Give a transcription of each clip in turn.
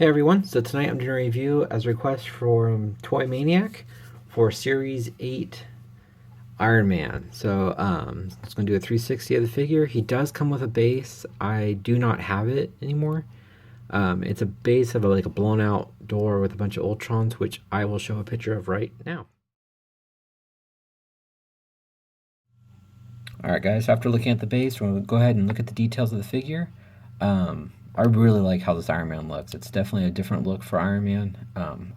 Hey everyone, so tonight I'm doing a review as a request from Toy Maniac for Series 8 Iron Man. So it's going to do a 360 of the figure. He does come with a base. I do not have it anymore. It's a base of like a blown out door with a bunch of Ultrons, which I will show a picture of right now. Alright guys, after looking at the base, we're going to go ahead and look at the details of the figure. I really like how this Iron Man looks. It's definitely a different look for Iron Man.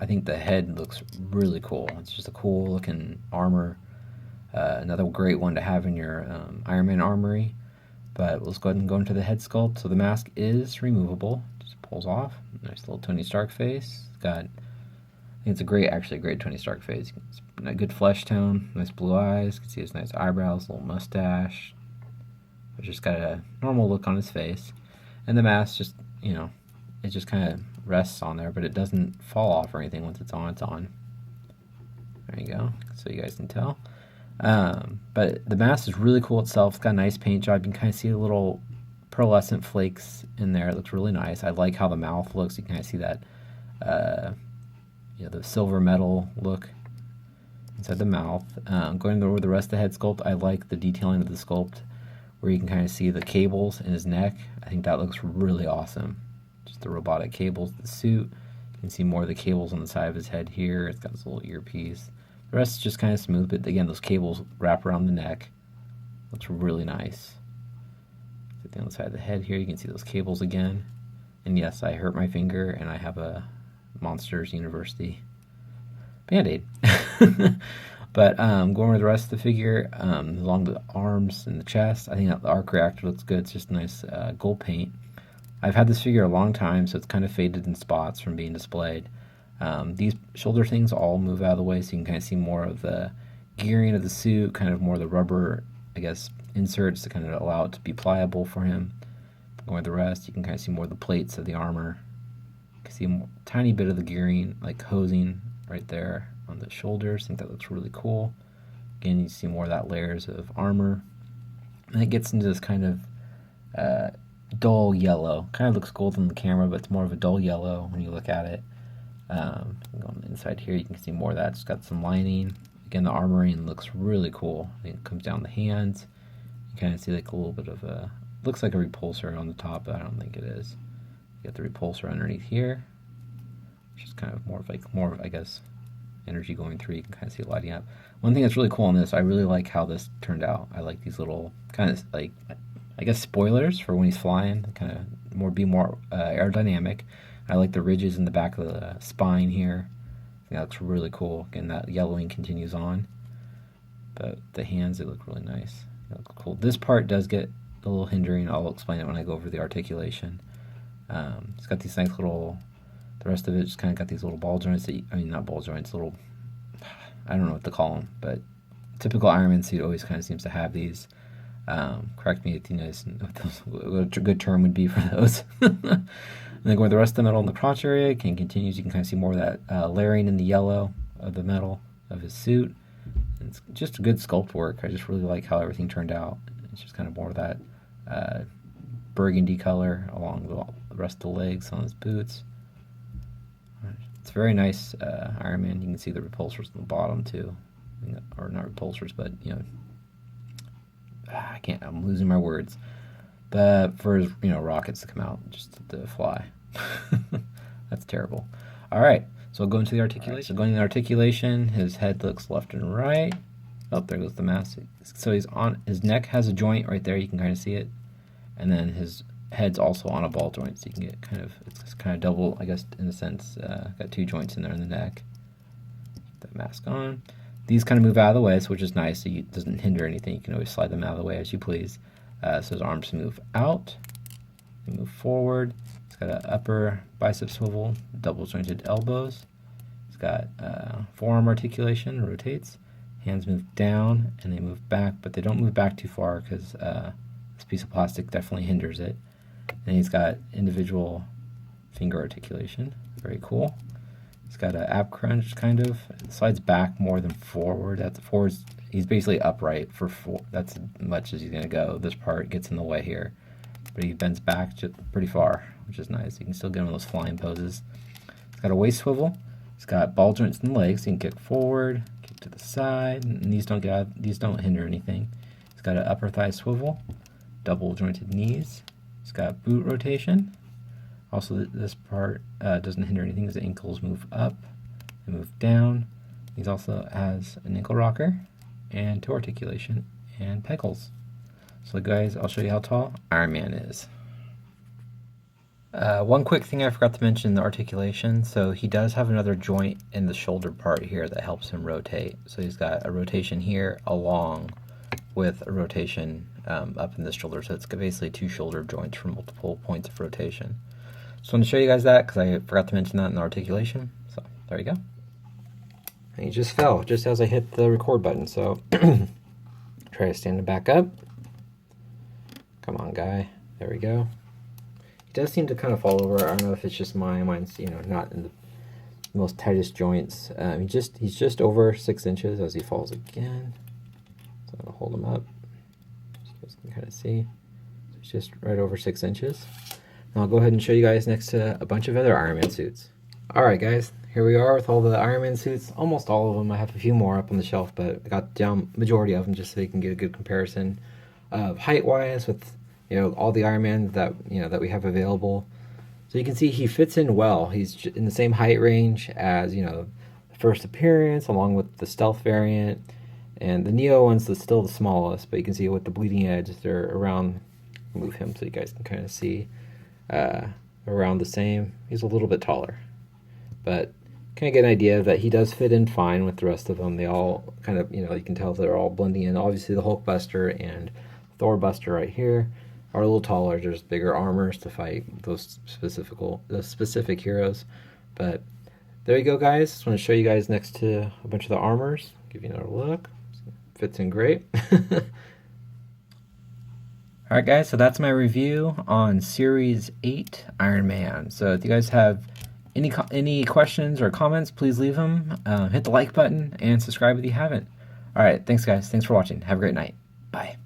I think the head looks really cool. It's just a cool looking armor. Another great one to have in your Iron Man armory. But let's go ahead and go into the head sculpt. So the mask is removable. Just pulls off. Nice little Tony Stark face. It's got, I think it's actually a great Tony Stark face. It's a good flesh tone, nice blue eyes. You can see his nice eyebrows, little mustache. It's just got a normal look on his face. And the mask just, it just kind of rests on there, but it doesn't fall off or anything. Once it's on, it's on. There you go, so you guys can tell. But the mask is really cool itself. It's got a nice paint job. You can kind of see the little pearlescent flakes in there. It looks really nice. I like how the mouth looks. You can kind of see that, the silver metal look inside the mouth. Going over the rest of the head sculpt, I like the detailing of the sculpt, where you can kind of see the cables in his neck. I think that looks really awesome. Just the robotic cables, the suit. You can see more of the cables on the side of his head here. It's got this little earpiece. The rest is just kind of smooth, but again, those cables wrap around the neck. Looks really nice. On the side of the head here, you can see those cables again. And yes, I hurt my finger, and I have a Monsters University Band-Aid. But going over the rest of the figure, along the arms and the chest, I think that the arc reactor looks good. It's just nice gold paint. I've had this figure a long time, so it's kind of faded in spots from being displayed. These shoulder things all move out of the way, so you can kind of see more of the gearing of the suit, kind of more of the rubber, I guess, inserts to kind of allow it to be pliable for him. Going over the rest, you can kind of see more of the plates of the armor. You can see a tiny bit of the gearing, like hosing right there on the shoulders. I think that looks really cool. Again, you see more of that layers of armor. And it gets into this kind of dull yellow. Kind of looks gold on the camera, but it's more of a dull yellow when you look at it. On the inside here, you can see more of that. It's got some lining. Again, the armoring looks really cool. I think it comes down the hands. You kind of see like a little bit of a, looks like a repulsor on the top, but I don't think it is. You got the repulsor underneath here, which is kind of more of, I guess, energy going through. You can kind of see it lighting up. One thing that's really cool on this, I really like how this turned out. I like these little kind of like, I guess, spoilers for when he's flying, kind of be more aerodynamic. I like the ridges in the back of the spine here. I think that looks really cool. Again, that yellowing continues on. But the hands, they look really nice. They look cool. This part does get a little hindering. I'll explain it when I go over the articulation. It's got these nice little, the rest of it just kind of got these little ball joints. Not ball joints, little, I don't know what to call them, but typical Iron Man suit always kind of seems to have these. Correct me if you know what a good term would be for those. And then going with the rest of the metal in the crotch area, continues. You can kind of see more of that layering in the yellow of the metal of his suit. And it's just a good sculpt work. I just really like how everything turned out. It's just kind of more of that burgundy color along the rest of the legs on his boots. It's very nice Iron Man. You can see the repulsors on the bottom too, or not repulsors, but I'm losing my words. But for his, rockets to come out, just to fly. That's terrible. All right, so I'll go into the articulation. Right, so going into the articulation, his head looks left and right. Oh, there goes the mask. So his neck has a joint right there. You can kind of see it. And then his head's also on a ball joint, so you can get it's kind of double, I guess, in a sense. Got two joints in there in the neck. Get that mask on. These kind of move out of the way, which is nice. So it doesn't hinder anything. You can always slide them out of the way as you please. So his arms move out. They move forward. He's got an upper bicep swivel, double jointed elbows. He's got forearm articulation, rotates. Hands move down and they move back, but they don't move back too far because this piece of plastic definitely hinders it. And he's got individual finger articulation. Very cool. He's got an ab crunch, kind of. It slides back more than forward. That's forward. He's basically upright for four. That's as much as he's going to go. This part gets in the way here. But he bends back just pretty far. which is nice. You can still get him in those flying poses. It's got a waist swivel. It's got ball joints in the legs. You can kick forward, kick to the side, and these don't hinder anything. It's got an upper thigh swivel, double jointed knees. It's got boot rotation. Also, this part doesn't hinder anything as the ankles move up and move down. He also has an ankle rocker and toe articulation and pegals. So guys, I'll show you how tall Iron Man is. One quick thing I forgot to mention, the articulation. So he does have another joint in the shoulder part here that helps him rotate. So he's got a rotation here along with a rotation up in the shoulder. So it's basically two shoulder joints for multiple points of rotation. Just want to show you guys that because I forgot to mention that in the articulation. So there you go. And he just fell just as I hit the record button. So try to stand him back up. Come on, guy. There we go. He does seem to kind of fall over. I don't know if it's just mine's, you know, not in the most tightest joints. He's just over 6 inches as he falls again. So I'm gonna hold him up so you guys can kind of see. So he's just right over 6 inches. And I'll go ahead and show you guys next to a bunch of other Iron Man suits. All right, guys. Here we are with all the Iron Man suits, almost all of them. I have a few more up on the shelf, but I got down majority of them just so you can get a good comparison of height-wise with, you know, all the Iron Man that, you know, that we have available. So you can see he fits in well. He's in the same height range as, you know, the first appearance, along with the stealth variant, and the Neo one's still the smallest. But you can see with the bleeding edge, they're around. Move him so you guys can kind of see around the same. He's a little bit taller, but kind of get an idea that he does fit in fine with the rest of them. They all kind of, you know, you can tell they're all blending in. Obviously, the Hulkbuster and Thor Buster right here are a little taller. There's bigger armors to fight those specific heroes. But there you go, guys. Just want to show you guys next to a bunch of the armors. Give you another look. Fits in great. Alright guys, so that's my review on Series 8 Iron Man. So if you guys have any questions or comments, please leave them. Hit the like button and subscribe if you haven't. Alright, thanks guys. Thanks for watching. Have a great night. Bye.